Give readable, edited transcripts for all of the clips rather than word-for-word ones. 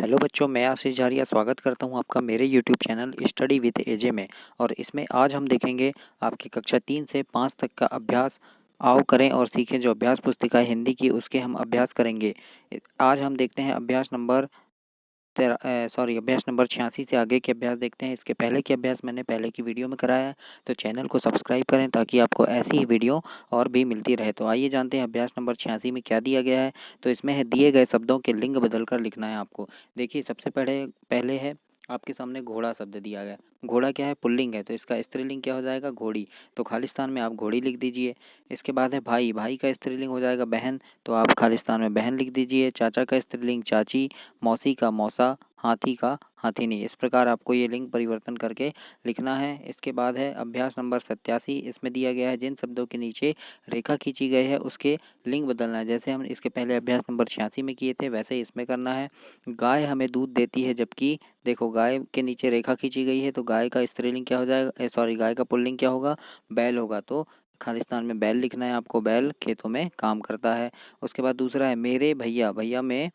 Hello बच्चों, मैं आशीष झारिया स्वागत करता हूं आपका मेरे यूट्यूब चैनल स्टडी विद एजे में। और इसमें आज हम देखेंगे आपकी कक्षा 3 से 5 तक का अभ्यास। आओ करें और सीखें। जो अभ्यास पुस्तिका है हिंदी की, उसके हम अभ्यास करेंगे। आज हम देखते हैं अभ्यास नंबर अभ्यास नंबर 86 से आगे के अभ्यास देखते हैं। इसके पहले के अभ्यास मैंने पहले की वीडियो में कराया है, तो चैनल को सब्सक्राइब करें ताकि आपको ऐसी ही वीडियो और भी मिलती रहे। तो आइए जानते हैं अभ्यास नंबर 86 में क्या दिया गया है। तो इसमें है दिए गए शब्दों के लिंग बदल कर लिखना है आपको। देखिए, सबसे पहले है आपके सामने घोड़ा शब्द दिया गया। घोड़ा क्या है? पुल्लिंग है, तो इसका स्त्रीलिंग क्या हो जाएगा? घोड़ी। तो खालिस्तान में आप घोड़ी लिख दीजिए। इसके बाद है भाई। भाई का स्त्रीलिंग हो जाएगा बहन, तो आप खालिस्तान में बहन लिख दीजिए। चाचा का स्त्रीलिंग चाची, मौसी का मौसा, हाथी का हाथीनी। इस प्रकार आपको ये लिंग परिवर्तन करके लिखना है। इसके बाद है अभ्यास नंबर 87। इसमें दिया गया है जिन शब्दों के नीचे रेखा खींची गई है उसके लिंग बदलना है। जैसे हम इसके पहले अभ्यास नंबर 86 में किए थे, वैसे ही इसमें करना है। गाय हमें दूध देती है, जबकि देखो गाय के नीचे रेखा खींची गई है, तो गाय का स्त्रीलिंग क्या हो जाएगा? गाय का पुल्लिंग क्या होगा? बैल होगा। तो खालिस्तान में बैल लिखना है आपको। बैल खेतों में काम करता है। उसके बाद दूसरा है मेरे भैया। भैया में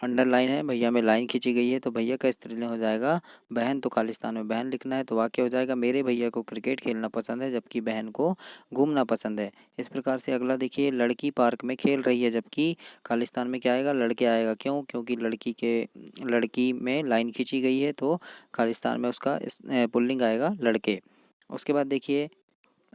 अंडरलाइन है, भैया में लाइन खींची गई है, तो भैया का स्त्रीलिंग हो जाएगा बहन। तो खालिस्तान में बहन लिखना है। तो वाक्य हो जाएगा मेरे भैया को क्रिकेट खेलना पसंद है, जबकि बहन को घूमना पसंद है। इस प्रकार से अगला देखिए, लड़की पार्क में खेल रही है, जबकि खालिस्तान में क्या आएगा? लड़के आएगा। क्यों? क्योंकि लड़की में लाइन खींची गई है, तो खालिस्तान में उसका पुल्लिंग आएगा लड़के। उसके बाद देखिए,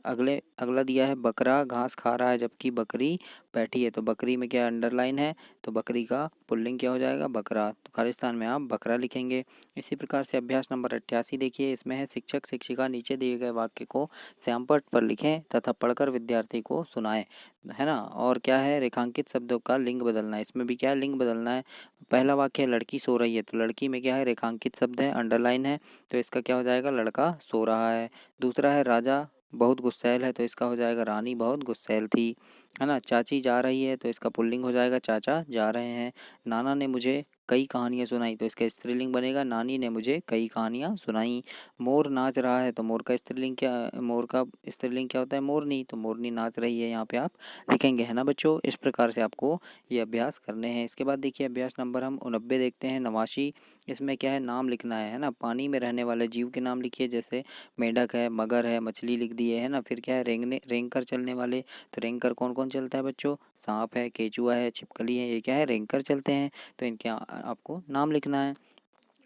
अगला दिया है बकरा घास खा रहा है, जबकि बकरी बैठी है। तो बकरी में क्या अंडरलाइन है, तो बकरी का पुल्लिंग क्या हो जाएगा? बकरा। तो खालिस्तान में आप बकरा लिखेंगे। इसी प्रकार से अभ्यास नंबर 88 देखिए। इसमें है शिक्षक शिक्षिका नीचे दिए गए वाक्य को श्यामपट्ट पर लिखें तथा पढ़कर विद्यार्थी को सुनाएं, है ना। और क्या है? रेखांकित शब्दों का लिंग बदलना है। इसमें भी क्या है? लिंग बदलना है। पहला वाक्य है लड़की सो रही है, तो लड़की में क्या है? रेखांकित शब्द है, अंडरलाइन है, तो इसका क्या हो जाएगा? लड़का सो रहा है। दूसरा है राजा बहुत गुस्सैल है, तो इसका हो जाएगा रानी बहुत गुस्सैल थी, है ना। चाची जा रही है, तो इसका पुल्लिंग हो जाएगा चाचा जा रहे हैं। नाना ने मुझे कई कहानियाँ सुनाई, तो इसका स्त्रीलिंग बनेगा नानी ने मुझे कई कहानियाँ सुनाई। मोर नाच रहा है, तो मोर का स्त्रीलिंग क्या होता है? मोरनी। तो मोरनी नाच रही है, यहाँ पे आप लिखेंगे, है ना बच्चों। इस प्रकार से आपको ये अभ्यास करने हैं। इसके बाद देखिए अभ्यास नंबर हम 89 देखते हैं, नवासी। इसमें क्या है? नाम लिखना है ना। पानी में रहने वाले जीव के नाम लिखिए। जैसे मेंढक है, मगर है, मछली लिख दिए, है ना। फिर क्या है? रेंगकर चलने वाले, तो रेंगकर कौन कौन चलता है बच्चों? सांप है, केचुआ है, छिपकली है, ये क्या है? रेंगकर चलते हैं, तो इनके आपको नाम लिखना है।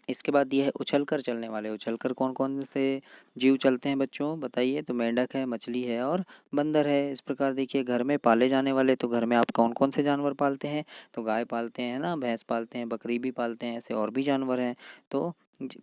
इसके बाद ये है उछलकर चलने वाले। उछलकर कौन कौन से जीव चलते हैं बच्चों, बताइए? तो मेंढक है, मछली है और बंदर है। इस प्रकार देखिए, घर में पाले जाने वाले, तो घर में आप कौन कौन से जानवर पालते हैं? तो गाय पालते हैं ना, भैंस पालते हैं, बकरी भी पालते हैं, ऐसे और भी जानवर हैं। तो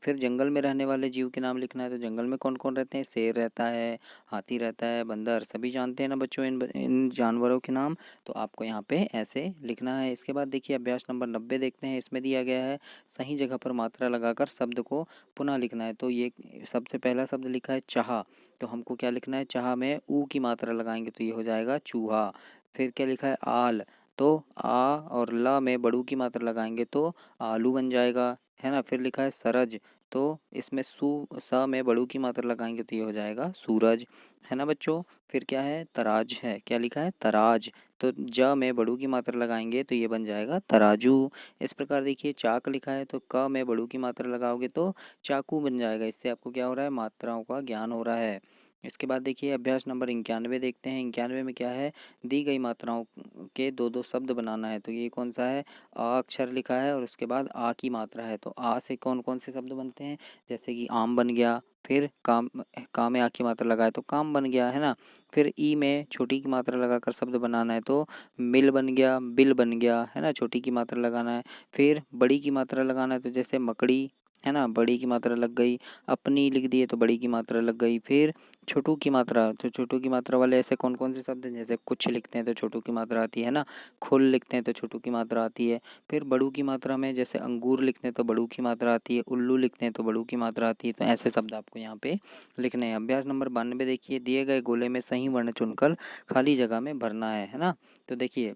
फिर जंगल में रहने वाले जीव के नाम लिखना है। तो जंगल में कौन कौन रहते हैं? शेर रहता है, हाथी रहता है, बंदर, सभी जानते हैं ना बच्चों इन जानवरों के नाम। तो आपको यहाँ पे ऐसे लिखना है। इसके बाद देखिए अभ्यास नंबर 90 देखते हैं। इसमें दिया गया है सही जगह पर मात्रा लगाकर शब्द को पुनः लिखना है। तो ये सबसे पहला शब्द लिखा है चाह, तो हमको क्या लिखना है? चाह में ऊ की मात्रा लगाएंगे, तो ये हो जाएगा चूहा। फिर क्या लिखा है? आल, तो आ और ल में बड़ू की मात्रा लगाएंगे, तो आलू बन जाएगा, है ना। फिर लिखा है सरज, तो इसमें स में बड़ू की मात्रा लगाएंगे, तो ये हो जाएगा सूरज, है ना बच्चों। फिर क्या है? तराज है, क्या लिखा है? तराज, तो ज में बड़ू की मात्रा लगाएंगे, तो ये बन जाएगा तराजू। इस प्रकार देखिए चाक लिखा है, तो क में बड़ू की मात्रा लगाओगे तो चाकू बन जाएगा। इससे आपको क्या हो रहा है? मात्राओं का ज्ञान हो रहा है। इसके बाद देखिए अभ्यास नंबर 91 देखते हैं। 91 में क्या है? दी गई मात्राओं के दो दो शब्द बनाना है। तो ये कौन सा है? आ अक्षर लिखा है और उसके बाद आ की मात्रा है, तो आ से कौन कौन से शब्द बनते हैं? जैसे कि आम बन गया, फिर काम में आ की मात्रा लगाए तो काम बन गया, है ना। फिर ई में छोटी की मात्रा लगाकर शब्द बनाना है, तो मिल बन गया, बिल बन गया, है ना। छोटी की मात्रा लगाना है। फिर बड़ी की मात्रा लगाना है, तो जैसे मकड़ी, है ना, बड़ी की मात्रा लग गई। अपनी लिख दिए, तो बड़ी की मात्रा लग गई। फिर छोटू की मात्रा, तो छोटू की मात्रा वाले ऐसे कौन कौन से शब्द हैं? जैसे कुछ लिखते हैं तो छोटू की मात्रा आती है ना। खुल लिखते हैं तो छोटू की मात्रा आती है। फिर बड़ू की मात्रा में जैसे अंगूर लिखते हैं तो बड़ू की मात्रा आती है। उल्लू लिखते हैं तो बड़ू की मात्रा आती है। तो ऐसे शब्द आपको यहाँ पे लिखने हैं। अभ्यास नंबर 92 देखिए, दिए गए गोले में सही वर्ण चुनकर खाली जगह में भरना है ना। तो देखिए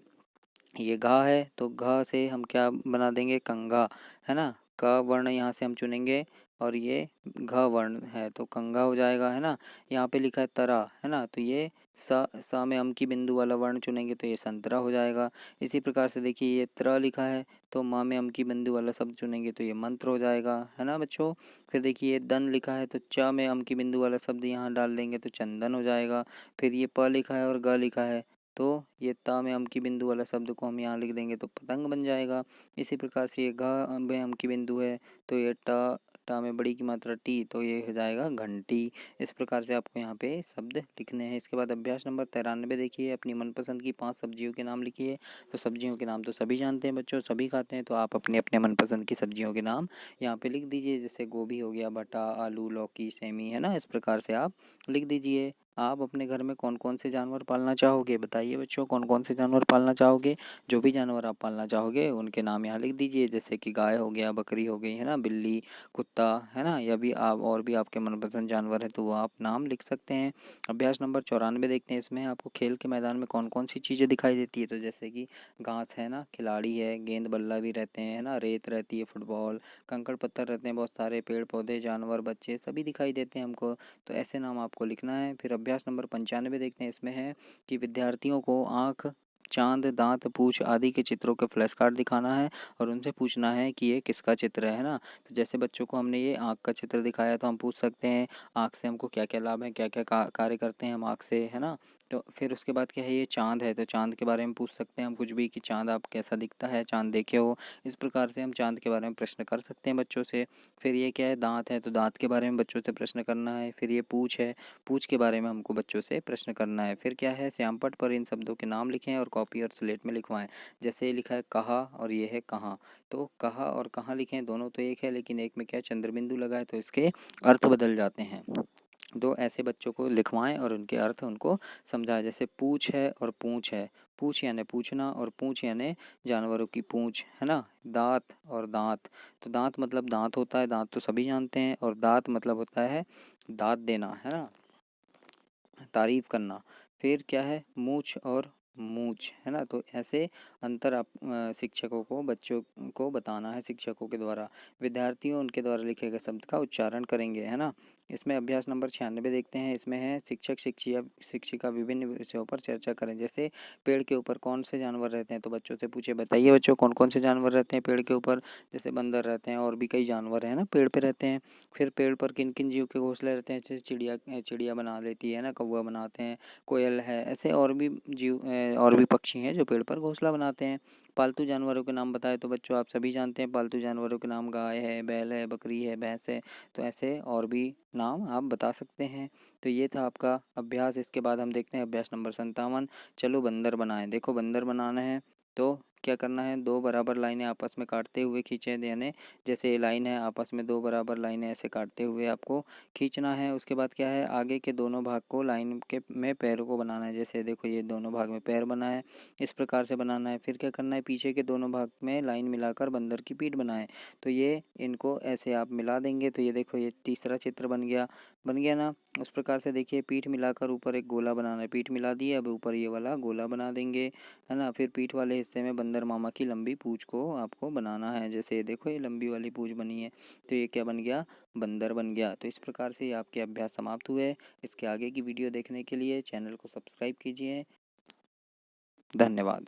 ये घा है, तो घ से हम क्या बना देंगे? कंघा, है ना। क वर्ण यहाँ से हम चुनेंगे और ये घ वर्ण है, तो कंघा हो जाएगा, है ना। यहाँ पे लिखा है तरा, है ना, तो ये सा में अम की बिंदु वाला वर्ण चुनेंगे तो ये संतरा हो जाएगा। इसी प्रकार से देखिए ये त्र लिखा है तो मा में अम की बिंदु वाला शब्द चुनेंगे तो ये मंत्र हो जाएगा, है ना बच्चों। फिर देखिए ये दन लिखा है तो च में अम की बिंदु वाला शब्द यहाँ डाल देंगे तो चंदन हो जाएगा। फिर ये प लिखा है और ग लिखा है तो ये ता में अम की बिंदु वाला शब्द को हम यहाँ लिख देंगे तो पतंग बन जाएगा। इसी प्रकार से ये घ में अम की बिंदु है तो ये ट टा में बड़ी की मात्रा टी तो ये हो जाएगा घंटी। इस प्रकार से आपको यहाँ पे शब्द लिखने हैं। इसके बाद अभ्यास नंबर 93 देखिए, अपनी मनपसंद की 5 सब्जियों के नाम लिखिए। तो सब्जियों के नाम तो सभी जानते हैं बच्चों, सभी खाते हैं, तो आप अपने अपने मनपसंद की सब्जियों के नाम यहाँ पे लिख दीजिए। जैसे गोभी हो गया, भटा, आलू, लौकी, सेमी, है ना। इस प्रकार से आप लिख दीजिए। आप अपने घर में कौन कौन से जानवर पालना चाहोगे, बताइए बच्चों, कौन कौन से जानवर पालना चाहोगे। जो भी जानवर आप पालना चाहोगे उनके नाम यहाँ लिख दीजिए। जैसे कि गाय हो गया, बकरी हो गई, है ना, बिल्ली, कुत्ता, है ना, या भी आप और भी आपके मनपसंद जानवर है तो वो आप नाम लिख सकते हैं। अभ्यास नंबर 94 देखते हैं। इसमें आपको खेल के मैदान में कौन कौन सी चीज़ें दिखाई देती है। तो जैसे कि घास है ना, खिलाड़ी है, गेंद बल्ला भी रहते हैं, है ना, रेत रहती है, फुटबॉल, कंकड़ पत्थर रहते हैं, बहुत सारे पेड़ पौधे, जानवर, बच्चे सभी दिखाई देते हैं हमको। तो ऐसे नाम आपको लिखना है। फिर अभ्यास नंबर 95 देखते हैं। इसमें है कि विद्यार्थियों को आँख, चांद, दांत, पूंछ आदि के चित्रों के फ्लैश कार्ड दिखाना है और उनसे पूछना है कि ये किसका चित्र है ना। तो जैसे बच्चों को हमने ये आँख का चित्र दिखाया तो हम पूछ सकते हैं आँख से हमको क्या क्या लाभ है, क्या क्या कार्य करते हैं हम आँख से, है ना। तो फिर उसके बाद क्या है, ये चांद है तो चांद के बारे में पूछ सकते हैं हम कुछ भी, कि चांद आप कैसा दिखता है, चांद देखे हो। इस प्रकार से हम चांद के बारे में प्रश्न कर सकते हैं बच्चों से। फिर ये क्या है, दांत है तो दांत के बारे में बच्चों से प्रश्न करना है। फिर ये पूंछ है, पूंछ के बारे में हमको बच्चों से प्रश्न करना है। फिर क्या है, श्यामपट्ट पर इन शब्दों के नाम लिखें और कॉपी और स्लेट में लिखवाएं। जैसे लिखा है कहा और ये है कहाँ, तो कहा और कहाँ लिखें, दोनों तो एक है लेकिन एक में क्या चंद्रबिंदु लगा है तो इसके अर्थ बदल जाते हैं। दो ऐसे बच्चों को लिखवाएं और उनके अर्थ उनको समझाएं। जैसे पूछ है और पूंछ है, पूछ यानी पूछना और पूंछ यानी जानवरों की पूंछ, है ना। दांत और दांत, तो दांत मतलब दांत होता है, दांत तो सभी जानते हैं, और दांत मतलब होता है दांत देना, है ना, तारीफ करना। फिर क्या है, मूछ और मूछ, है ना। तो ऐसे अंतर आप शिक्षकों को, बच्चों को बताना है शिक्षकों के द्वारा। विद्यार्थियों उनके द्वारा लिखे गए शब्द का उच्चारण करेंगे, है ना। इसमें अभ्यास नंबर 96 देखते हैं। इसमें है शिक्षक शिक्षिका विभिन्न विषयों पर चर्चा करें। जैसे पेड़ के ऊपर कौन से जानवर रहते हैं, तो बच्चों से पूछे, बताइए बच्चों कौन कौन से जानवर रहते हैं पेड़ के ऊपर। जैसे बंदर रहते हैं और भी कई जानवर हैं ना पेड़ पे रहते हैं। फिर पेड़ पर किन किन जीव के घोंसले रहते हैं, जैसे चिड़िया चिड़िया बना लेती है ना, कौवा बनाते हैं, कोयल है, ऐसे और भी जीव और भी पक्षी हैं जो पेड़ पर घोंसला बनाते हैं। पालतू जानवरों के नाम बताए तो बच्चों आप सभी जानते हैं पालतू जानवरों के नाम, गाय है, बैल है, बकरी है, भैंस है। तो ऐसे और भी नाम आप बता सकते हैं। तो ये था आपका अभ्यास। इसके बाद हम देखते हैं अभ्यास नंबर 57। चलो बंदर बनाएं। देखो बंदर बनाना है तो क्या करना है, दो बराबर लाइनें आपस में काटते हुए खींचे, यानी जैसे ये लाइन है आपस में दो बराबर लाइनें ऐसे काटते हुए आपको खींचना है। उसके बाद क्या है, आगे के दोनों भाग को लाइन के में पैरों को बनाना है। जैसे देखो ये दोनों भाग में पैर बना है, इस प्रकार से बनाना है। फिर क्या करना है, पीछे के दोनों भाग में लाइन मिलाकर बंदर की पीठ बनाए। तो ये इनको ऐसे आप मिला देंगे तो ये देखो ये तीसरा चित्र बन गया ना। उस प्रकार से देखिए पीठ मिलाकर ऊपर एक गोला बनाना है, पीठ मिला दिए, अब ऊपर ये वाला गोला बना देंगे, है ना। फिर पीठ वाले हिस्से में बंदर मामा की लंबी पूँछ को आपको बनाना है। जैसे देखो ये लंबी वाली पूँछ बनी है तो ये क्या बन गया, बंदर बन गया। तो इस प्रकार से आपके अभ्यास समाप्त हुए। इसके आगे की वीडियो देखने के लिए चैनल को सब्सक्राइब कीजिए। धन्यवाद।